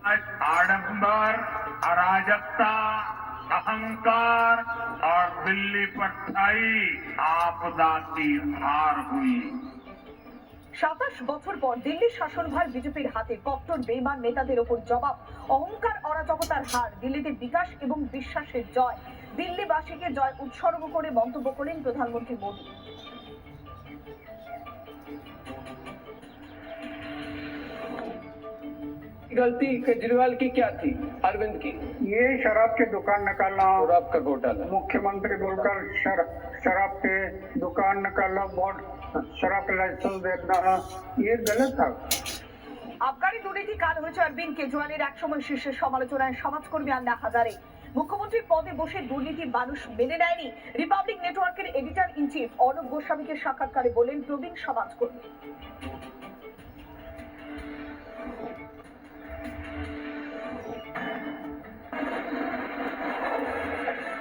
आडंबर, अराजकता, अहंकार और दिल्ली पर छाई आपदा की हार हुई। 27 বছর পর দিল্লির শাসনভার বিজেপির হাতে। কট্টর বেইমান নেতাদের ওপর জবাব, অহংকার অরাজকতার হার, দিল্লিতে বিকাশ এবং বিশ্বাসের জয়। দিল্লিবাসীকে জয় উৎসর্গ করে মন্তব্য করেন প্রধানমন্ত্রী মোদী। गलती केजरीवाल की क्या थी, अरविंद की? ये शराब की दुकान निकालना और आपका घोटाला मुख्यमंत्री बोलकर शराब के दुकान निकालना, बोर्ड शराब का लाइसेंस देना, ये गलत था। আবগারি দুর্নীতি কাল হয়েছে অরবিন্দ কেজরিওয়ালের একসময় শীর্ষের সমালোচনায় সমাজকর্মী আন্না হাজারে। মুখ্যমন্ত্রীর পদে বসে দুর্নীতি মানুষ মেনে নেয়নি। রিপাবলিক নেটওয়ার্কের এডিটর ইন চিফ অর্ণব গোস্বামীকে সাক্ষাৎকারে বলেন প্রবীণ সমাজকর্মী।